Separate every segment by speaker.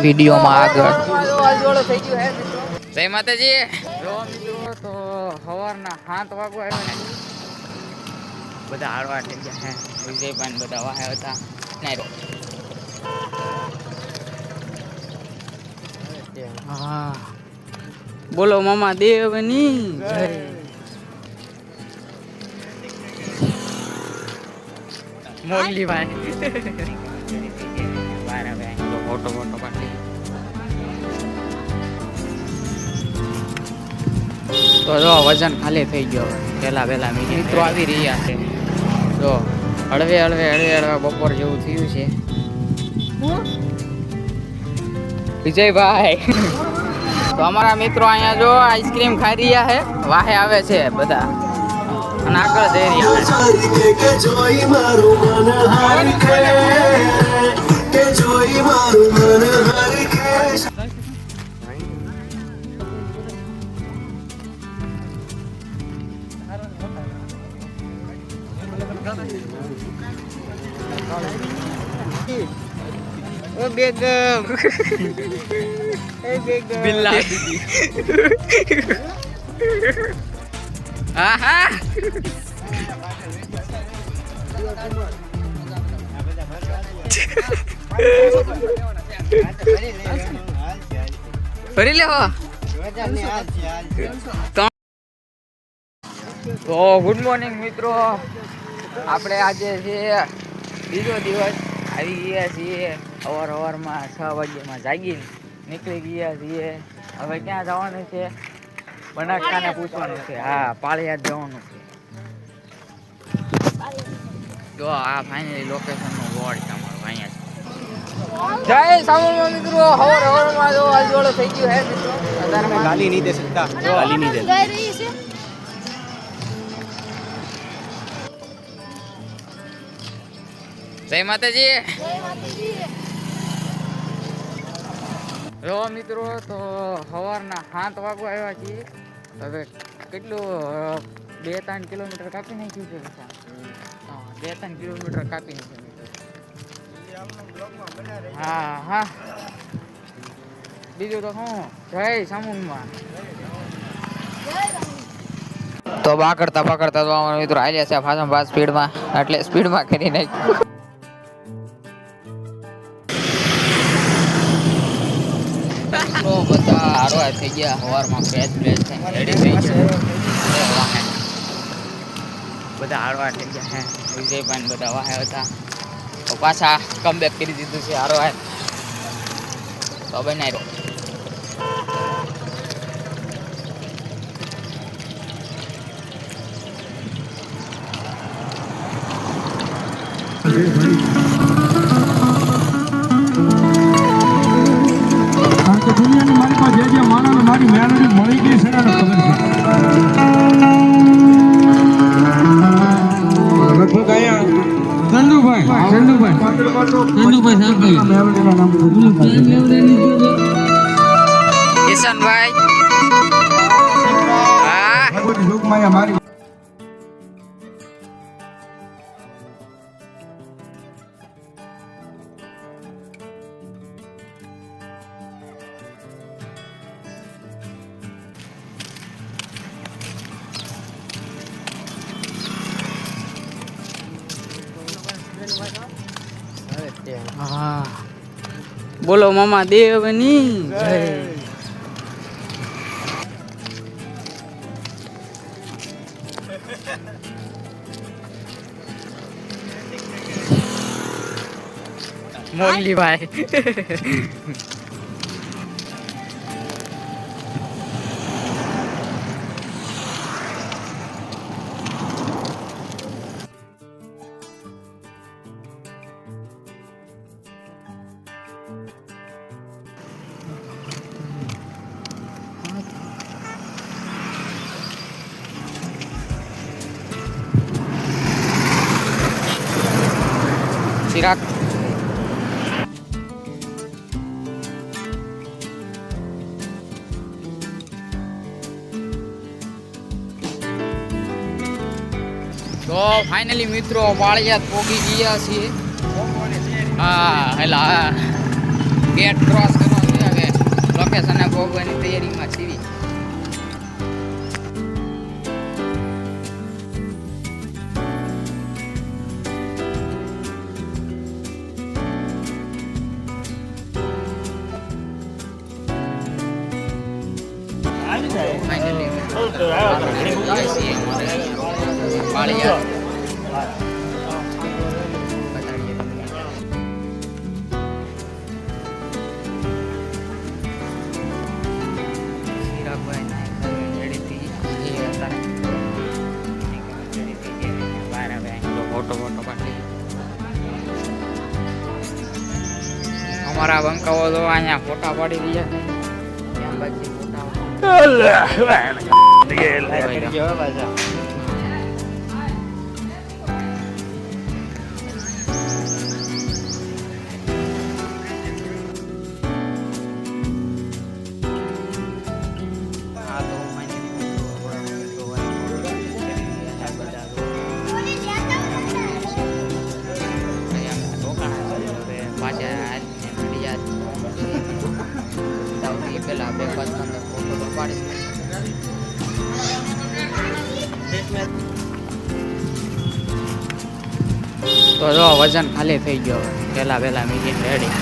Speaker 1: વિડીયોમાં આગળ જય માતાજી. જો મિત્રો તો સવારના 7 વાગવા આવ્યો ને બધા હારવા થઈ ગયા હે. વિજયભાઈ બધા વાહે હતા હા બોલો મામા દેવની મોરલી ભાઈ ફોટો પાડી તો જો વજન ખાલી થઈ ગયો. પેલા મિત્રો આવી રહ્યા છે. જો હળવે બપોર જેવું થયું છે. વિજયભાઈ તો અમારા મિત્રો અહીંયા જો આઈસ્ક્રીમ ખાઈ રહ્યા છે. વાહે આવે છે બધા અને આગળ જઈ રહ્યા ઓ બેગમ બિલ્લા દીદી આહા ફરી લેવો તો ગુડ મોર્નિંગ મિત્રો. આપણે આજે છે બીજો દિવસ. આવી ગયા છીએ સવારમાં 6 વાગ્યામાં જાગીને નીકળી ગયા છીએ. હવે ક્યાં જવાનું છે? બનાસકાંઠા પૂછવાનું છે. હા, પાળિયાદ જવાનું છે. તો આ ફાઇનલી લોકેશનનો બોર્ડ છે અમારો અહીંયા. જય સામુમાં મિત્રો. સવારમાં જો અજવાળો થઈ ગયો હે મિત્રો. અત્યારે ગાલી નહીં દે શકતા. ગાલી નહીં દે. જય માતાજી. જો મિત્રો તો સવારના 7 વાગવા આવ્યા છીએ. હવે કેટલું 2-3 કિલોમીટર કાપી નાખ્યું છે. 2-3 કિલોમીટર કાપી નાખ્યું. હા બીજું તો શું જય સામુનમાં. તો પકડતા તો અમારા મિત્રો આવ્યા છે ફાસ્ટ સ્પીડમાં. એટલે સ્પીડમાં કરી નાખ્યું. બધા હારવા થઈ ગયા. સવારમાં ફ્રેશ રેડી થઈ ગયા. બધા હારવા થઈ ગયા હે. વિજયભાઈ બધા વાહે હતા તો પાછા કમબેક કરી દીધું છે હારવા. તો બનાવી રહ્યો
Speaker 2: દુનિયાની મારી પાસે જે માણસ મારી મેળવી મળી ગઈ છે એને ખબર છે. ચંદુભાઈ
Speaker 1: કિશનભાઈ
Speaker 2: મારી
Speaker 1: હા બોલો મામા દેવની મોરલી ભાઈ ચિરાગ તો ફાઇનલી મિત્રો પાળિયાદ પહોંચી ગયા છીએ. હા હેલા ગેટ ક્રોસ કરવા લોકેશ અને ભોગવાની તૈયારીમાં છીએ. અમારા બંકાઓ તો અહીંયા ફોટા પાડી રહ્યા છે. ત્યાં બાજુ ફોટા પેલા બે પાંચ ફોટો તો પાડી. તો જો વજન ખાલી થઈ ગયો પેલા મીટિંગ રેડી.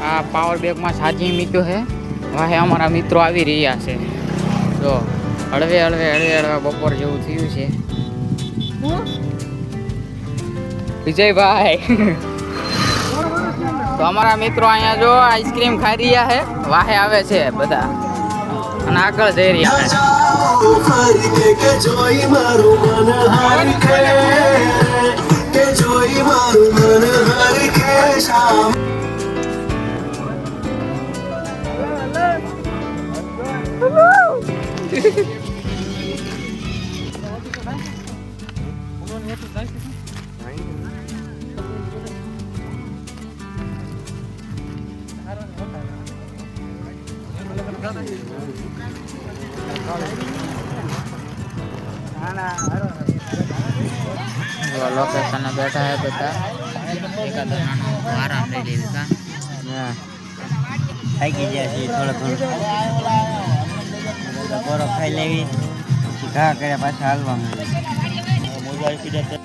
Speaker 1: આ પાવર બેગમાં સાજી મૂક્યો છે. વાહે અમારા મિત્રો આવી રહ્યા છે. જો હળવે બપોર જેવું થયું છે. વિજયભાઈ તો અમારા મિત્રો અહીંયા જો આઈસ્ક્રીમ ખાઈ રહ્યા છે. વાહે આવે છે બધા અને આગળ જઈ રહ્યા છે. लोकेशन बैठा है बता एकाद नानो आराम ले लेता हां खाई की जाए थोड़ा बरफ खाई लेवी घा करे पाछा हालवा मोजा आई जाते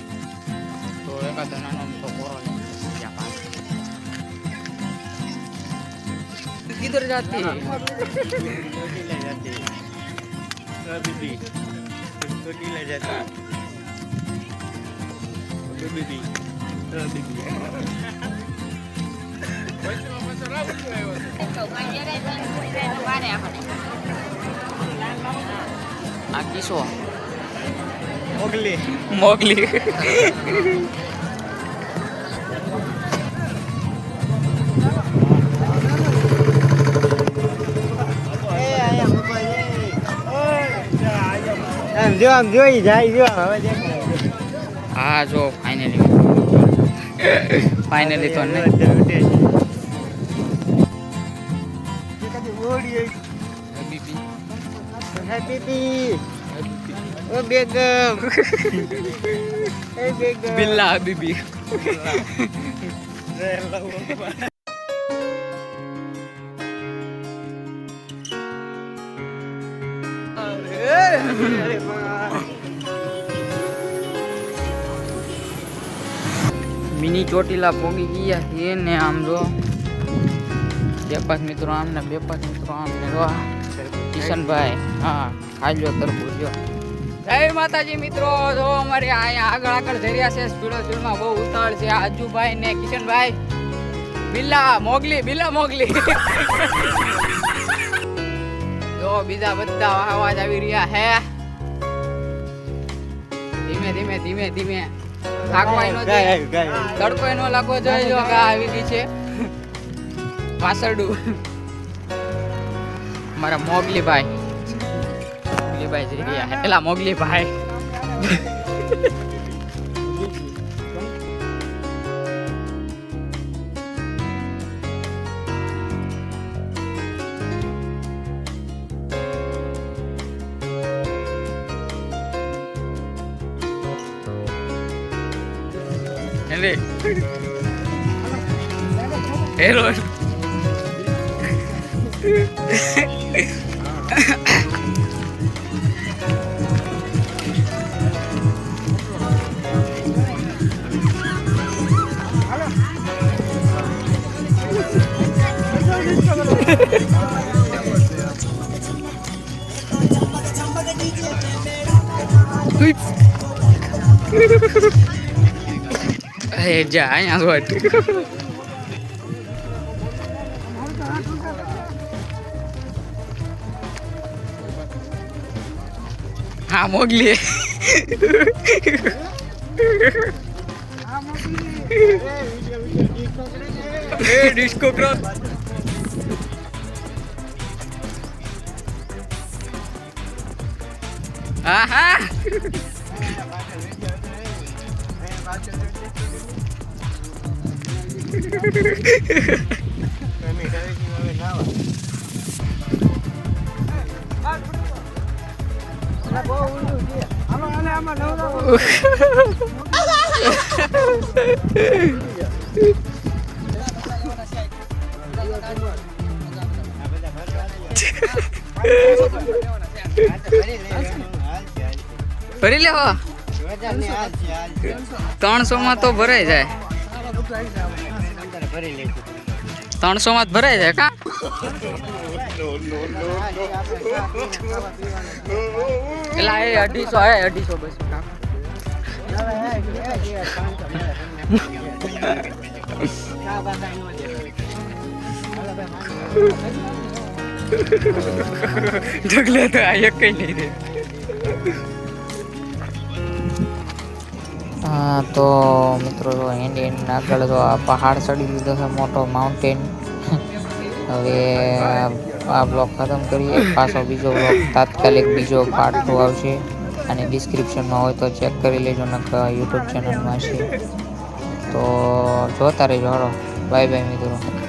Speaker 1: तो एकाद नानो तो बोरो ले पास किधर जाती छोटी ले जाती बीबी छोटी ले जाती बीबी આ કિસો મોગલી આમ જોઈ જાય જો હવે હા જો ફાઇનલી તો ને બિલ્લા બીબી મિની ચોટીલા પોગી ગયા છે ને આમ જો બે પાંચ મિત્રો આમ ને બે પાંચ મિત્રો આમ ને જો કિશનભાઈ હા ખાઈ લો તરબૂચ જો. જય માતાજી મિત્રો, જો અમારે અહીંયા આગળ જઈ રહ્યા છે સ્પીડમાં બહુ ઉતાવળ છે. આજુભાઈ ને કિશનભાઈ બિલ્લા મોગલી જો બીજા બધા અવાજ આવી રહ્યા હે. ધીમે તડકો એનો લાગવો જોઈએ. જો આવી ગઈ છે પાછળડું મારા મોગલીભાઈ જઈ રહ્યા પેલા મોગલીભાઈ હેલે હેલો અરે જા અહીંયા વટ હા મોગલી ડિસ્કો ક્રોસ હા હા ભરી લેવો 300 માં તો ભરાઈ જાય 300 માં જ ભરાઈ જાય કા એલા એ 250 હે 250 બસ ઢગલે તો આ એક કઈ નહીં રે હા તો મિત્રો ઇન્ડિયન આગળ તો આ પહાડ ચડી લીધો છે મોટો માઉન્ટેન હવે આ બ્લોગ ખતમ કરીએ પાછો બીજો બ્લોગ તાત્કાલિક બીજો પાર્ટ 2 આવશે અને ડિસ્ક્રિપ્શનમાં હોય તો ચેક કરી લેજો નકર યુટ્યુબ ચેનલમાં છે તો જોતા રહેજો હાલો બાય બાય મિત્રો